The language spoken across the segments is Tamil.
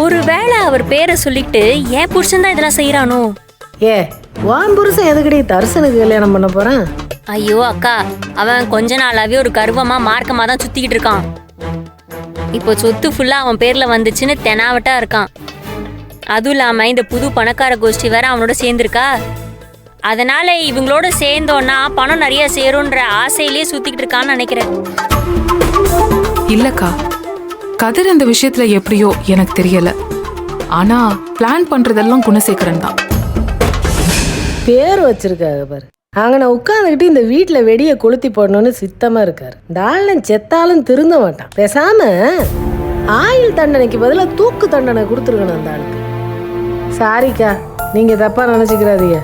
ஒருவேளை அவர் பேரை சொல்லிட்டு என் புருஷன் தான் இதெல்லாம் செய்யறானோ? ஏ வான் புருஷன் எதுக்கடி தர்சனுக்கு கல்யாணம் பண்ண போறான்? ஐயோ அக்கா, அவன் கொஞ்ச நாளாவே ஒரு கர்வமா மார்க்கமா தான் சுத்திக்கிட்டு இருக்கான். இப்போ சொத்து ஃபுல்லா அவன் பேர்ல வந்துச்சுன்னு தெனாவட்டா இருக்கான். அதுவும் இல்லாம இந்த புது பணக்கார கோஷ்டி வேற அவனோட சேர்ந்துருக்கா. அதனால இவங்களோட சேர்ந்தோன்னா பணம் நிறைய சேரும்ன்ற ஆசையிலேயே சுத்திக்கிட்டு இருக்கான்னு நினைக்கிறேன். இல்லக்கா, கதிர் இந்த விஷயத்துல எப்படியோ எனக்கு தெரியல. ஆனா பிளான் பண்றதெல்லாம் குணசேகரன் தான். பேர் வச்சிருக்காங்க பாரு. அங்கன உட்காந்துக்கிட்டு இந்த வீட்டுல வெடியை கொளுத்தி போடணும்னு சித்தமா இருக்காரு. இந்த ஆளும் செத்தாலும் திருந்த மாட்டான். பேசாம ஆயுள் தண்டனைக்கு பதிலா தூக்கு தண்டனை கொடுத்துருக்கணும் அந்த ஆளுக்கு. சாரிக்கா, நீங்க தப்பா நினைச்சுக்கிறாதீங்க.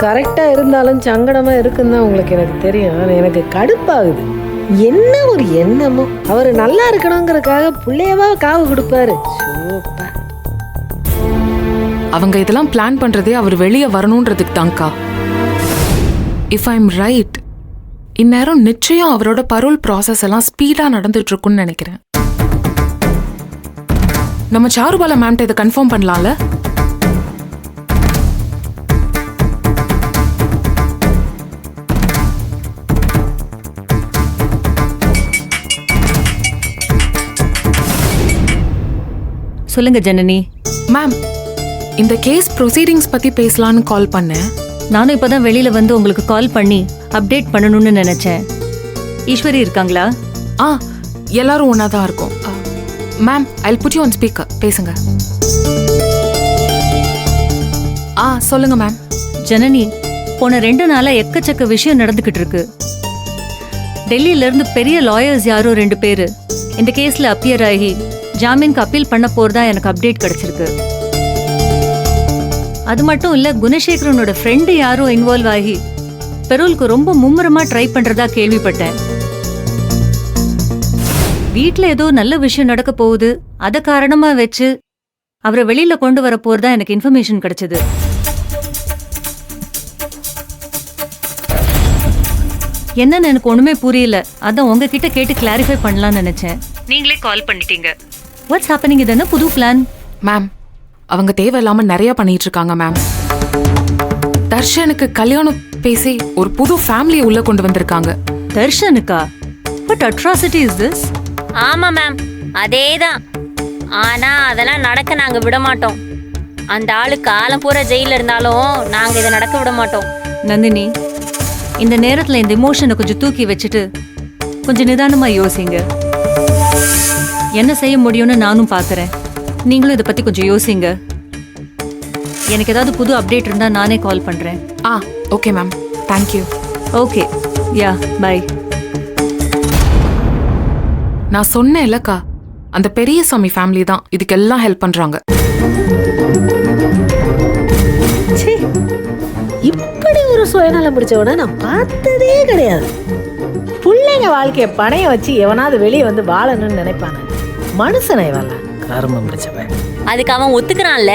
கரெக்டா இருந்தாலும் சங்கடமா இருக்குன்னு தான் உங்களுக்கு எனக்கு தெரியும். எனக்கு கடுப்பாகுது. என்ன ஒரு எண்ணமோ, அவரு நல்லா இருக்கணுங்கிறதுக்காக பிள்ளையவா காவு கொடுப்பாரு. சூப்பர். அவங்க இதெல்லாம் பிளான் பண்றதே அவர் வெளியே வரணும்ன்றதுக்கு தான்க்கா. இஃப் ஐம் ரைட், இந்நேரம் நிச்சயம் அவரோட பரோல் ப்ராசஸ் எல்லாம் ஸ்பீடா நடந்துட்டு இருக்குன்னு நினைக்கிறேன். நம்ம சாருபாலா மேம்கிட்ட இதை கன்ஃபார்ம் பண்ணலாம்ல? சொல்லுங்க ஜனனி. மேம், இந்த கேஸ் ப்ரொசீடிங்ஸ் பத்தி பேசலான்னு கால் பண்ணேன். நானும் இப்பதான் வெளியில வந்து உங்களுக்கு கால் பண்ணி அப்டேட் பண்ணணும்னு நினைச்சேன். ஈஸ்வரி இருக்காங்களா? எல்லாரும் ஒன்னா தான் இருக்கும். Ma'am, I'll put you on speaker. பேசுங்க. சொல்லுங்க மேம். ஜனனி, போன 2 நாளா எக்கச்சக்க விஷயம் நடந்துகிட்டு இருக்கு. டெல்லியில இருந்து பெரிய லாயர்ஸ் யாரோ 2 பேரு இந்த கேஸ்ல அப்பியர் ஆகி ஜாமீனுக்கு அப்பீல் பண்ண போறதா எனக்கு அப்டேட் கிடைச்சிருக்கு. அது மட்டும் இல்ல, குணசேகரனோட ஃப்ரெண்டு யாரோ இன்வால்வ் ஆகி பெரோலுக்கு ரொம்ப மும்முரமா ட்ரை பண்றதா கேள்விப்பட்டேன். வீட்ல ஏதோ நல்ல விஷயம் நடக்க போகுது, அத காரணமா வச்சு அவரை வெளியில கொண்டு வர போறதா எனக்கு இன்ஃபர்மேஷன் கிடைச்சது. என்னன்னு எனக்கு ஒண்ணுமே புரியல. அதான் உங்ககிட்ட கேட்டு கிளாரிஃபை பண்ணலாம்னு நினைச்சேன். நீங்களே கால் பண்ணிட்டீங்க. What's happening? இது என்ன புது பிளான்? மேம், அவங்க தேவையில்லாம நிறைய பண்ணிட்டு இருக்காங்க மேம். தர்ஷனுக்கு கல்யாணம் பேசி ஒரு புது ஃபேமிலியை உள்ள கொண்டு வந்திருக்காங்க. தர்ஷனுக்கா? What atrocity is this? ஆமா மேம், அதேதான். ஆனா அதெல்லாம் நடக்க நாங்க விட மாட்டோம். அந்த ஆளு காலம் பூரா ஜெயில இருந்தாலும் நாங்க இதை நடக்க விட மாட்டோம். நந்தினி, இந்த நேரத்துல இந்த இமோஷனை கொஞ்சம் தூக்கி வச்சுட்டு கொஞ்சம் நிதானமா யோசிங்க. என்ன செய்ய முடியும்னு நானும் பாக்குறேன். நீங்களும் இதை பத்தி கொஞ்சம் யோசிங்க. எனக்கு ஏதாவது புது அப்டேட் இருந்தா நானே கால் பண்றேன். Okay ma'am, thank you. Okay, yeah, bye. நான் சொன்னேன் இல்லக்கா, அந்த பெரியசாமி ஃபேமிலி தான் இதுக்கெல்லாம் ஹெல்ப் பண்றாங்க. இப்படி ஒரு சுயநலம் பிடிச்சவன நான் பார்த்ததே கிடையாது. பிள்ளைங்க வாழ்க்கைய பணைய வச்சு எவனாவது வெளியே வந்து வாழணும்னு நினைப்பான மனுஷனை வரல. கர்மம் பிடிச்சவன். அதுக்கு அவன் ஒத்துக்கிறான்ல.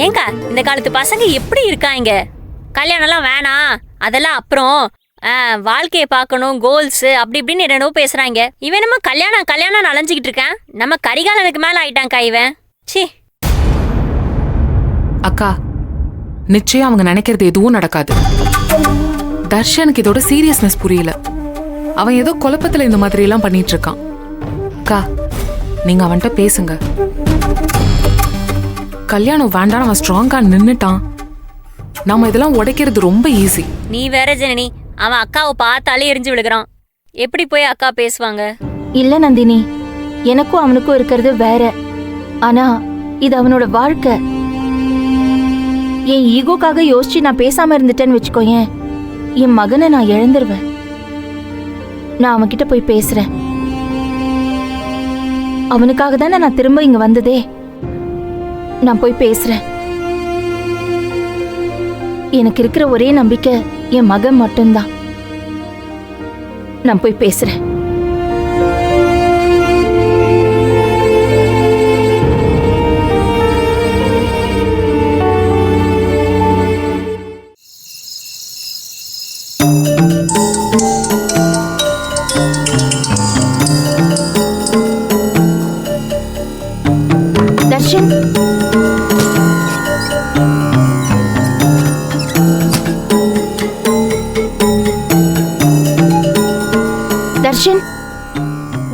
ஏங்கா, இந்த காலத்து பசங்க எப்படி இருக்காங்க? கல்யாணம்லாம் வேணாம், அதெல்லாம் அப்புறம், வாழ்க்கையை பார்க்கணும், கோல்ஸ் அப்படி இப்படின்னு என்னென்னோ பேசுறாங்க. இவன் நம்ம கல்யாணம் அலைஞ்சிக்கிட்டு இருக்கான். நம்ம கரிகாலனுக்கு மேல ஆயிட்டான்க்கா இவன். சி. அக்கா, நிச்சயம் அவங்க நினைக்கிறது எதுவும் நடக்காது. தர்ஷனுக்கு இதோட சீரியஸ்னஸ் புரியல. அவன் ஏதோ குழப்பத்துல இந்த மாதிரி எல்லாம் பண்ணிட்டு இருக்கான். அக்கா, நீங்க அவன்கிட்ட பேசுங்க. கல்யாணம் வேண்டாம், அவன் ஸ்ட்ராங்கா நின்னுட்டான். நாம இதெல்லாம் உடைக்கிறது ரொம்ப ஈஸி. நீ வேற ஜனனி, அவன் அக்காவை பார்த்தாலே எரிஞ்சு விழுகிறான். எப்படி போய் அக்கா பேசுவாங்க? இல்ல நந்தினி, எனக்கும் அவனுக்கும் இருக்கிறது வேற. ஆனா இது அவனோட வாழ்க்கை. என் ஈகோக்காக யோசிச்சு நான் பேசாம இருந்துட்டேன்னு வச்சுக்கோயேன், என் மகனை நான் இழந்துருவேன். நான் அவன்கிட்ட போய் பேசுறேன். அவனுக்காக தானே நான் திரும்ப இங்க வந்ததே. நான் போய் பேசுறேன். எனக்கு இருக்கிற ஒரே நம்பிக்கை என் மகன் மட்டும்தான். நான் போய் பேசுறேன்.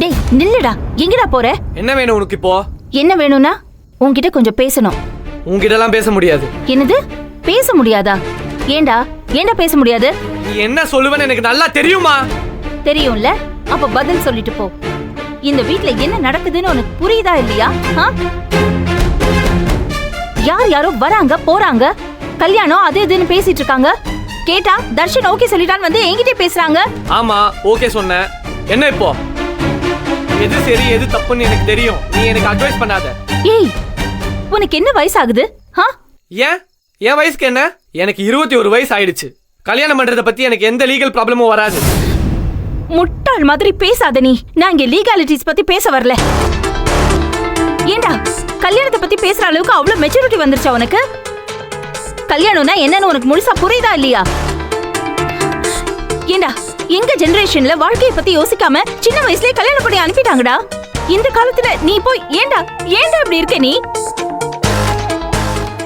டேய் நில்லுடா, எங்கடா போற? என்ன வேணும் உனக்கு இப்போ? என்ன வேணும்னா உன்கிட்ட கொஞ்சம் பேசணும். உன்கிட்ட எல்லாம் பேச முடியாது. என்னது பேச முடியாதா? ஏண்டா ஏண்டா பேச முடியாது? நீ என்ன சொல்லுவேன்னு எனக்கு நல்லா தெரியுமா? தெரியும்ல, அப்ப பதில் சொல்லிட்டு போ. இந்த வீட்ல என்ன நடக்குதுன்னு உனக்கு புரியுதா இல்லையா? யார் யாரோ வராங்க போறாங்க, கல்யாணம் அது இதுன்னு பேசிட்டு இருக்காங்க. கேட்டா தர்ஷன் ஓகே சொல்லிட்டான்னு வந்து என்கிட்ட பேசுறாங்க. ஆமா ஓகே சொன்னேன். என்ன இப்போ? எது சரி எது தப்புன்னு எனக்கு தெரியும். நீ எனக்கு அட்வைஸ் பண்ணாத. ஏய், உனக்கு என்ன வயசாகுது? ஏன் என் வயசுக்கு என்ன? எனக்கு 21 வயசு ஆயிடுச்சு. கல்யாணம் பண்றத பத்தி எனக்கு எந்த லீகல் ப்ராப்ளமும் வராது. முட்டாள் மாதிரி பேசாத நீ. நான் இங்க லீகாலிட்டிஸ் பத்தி பேச வரல. ஏண்டா கல்யாணத்தை பத்தி பேசுற அளவுக்கு அவ்வளவு மெச்சூரிட்டி வந்துருச்சா உனக்கு? கல்யாணம்னா என்னன்னு உனக்கு முழுசா புரியுதா இல்லையா? ஏண்டா எங்க ஜெனரேஷன்ல வாழ்க்கையை பத்தி யோசிக்காம சின்ன வயசுலயே கல்யாணம் பண்ணி அனுப்பிட்டாங்கடா. இந்த காலத்துல நீ போய் ஏண்டா இப்படி இருக்க நீ?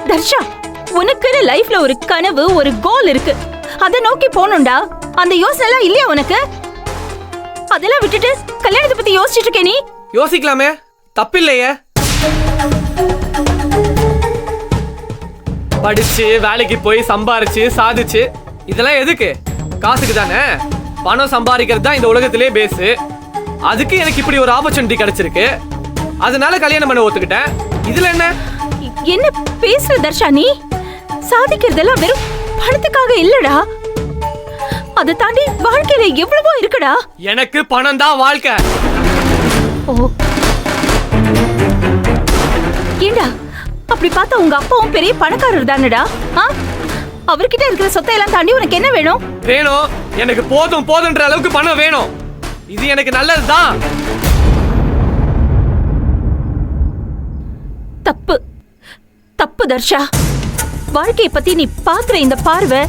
தர்ஷா, உனக்குன்னு லைஃப்ல ஒரு கனவு ஒரு கோல் இருக்கு. அதை நோக்கி போகணும்டா. அந்த யோசனை எல்லாம் இல்லையா உனக்கு? அதெல்லாம் விட்டுட்டு கல்யாணத்தை பத்தி யோசிச்சுட்டு இருக்க நீ. யோசிக்கலாமே, தப்பில்லையே. படிச்சு வேலைக்கு போய் சம்பாரிச்சு சாதிச்சு இதெல்லாம் எதுக்கு? காசுக்கு தானே. பணம் சம்பாதிக்கிறது தான் இந்த உலகத்திலே பேசு. அதுக்கு எனக்கு இப்படி ஒரு ஆப்பர்ச்சுனிட்டி கிடைச்சிருக்கு. அதனால கல்யாணம் பண்ண ஒத்துக்கிட்டேன். இதுல என்ன? என்ன பேசுற தர்ஷா நீ? சாதிக்கிறதெல்லாம் வெறும் பணத்துக்காக இல்லடா. அதை தாண்டி வாழ்க்கையில எவ்வளவோ இருக்குடா. எனக்கு பணம் தான் வாழ்க்கை. ஓ, ஏண்டா அப்படி பார்த்தா உங்க அப்பாவும் பெரிய பணக்காரர் தானடா. அவர்கிட்ட இருக்கிற சொத்தை எல்லாம் தாண்டி உனக்கு என்ன வேணும்? வேணும், எனக்கு போதும் போதுன்ற அளவுக்கு பணம் வேணும். இது எனக்கு நல்லதுதான். தப்பு தப்பு தர்ஷா. வாழ்க்கையை பத்தி நீ பாக்குற இந்த பார்வை,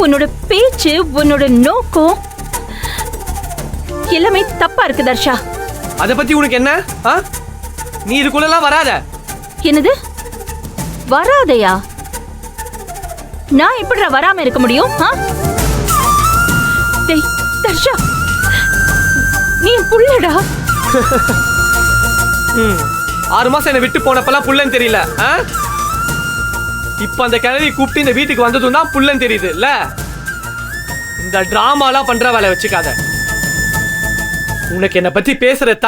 உன்னோட பேச்சு, உன்னோட நோக்கம் எல்லாமே தப்பா இருக்கு தர்ஷா. அத பத்தி உனக்கு என்ன? நீ இதுக்குள்ளலாம் வராத. என்னது வராதையா? நான் எப்படிடா வராம இருக்க முடியும்? டேய் தர்ஷா, நீ புள்ளடா. 6 மாசம் என்ன விட்டு போனப்பெல்லாம் புள்ளன்னு தெரியல. இப்ப அந்த கிழவி கூப்பிட்டு இந்த வீட்டுக்கு வந்ததும் தான் புள்ளன்னு தெரியுது இல்ல? இந்த டிராமாலாம் பண்ற வேலை வச்சுக்காத. உனக்கு என்ன பத்தி பேசுற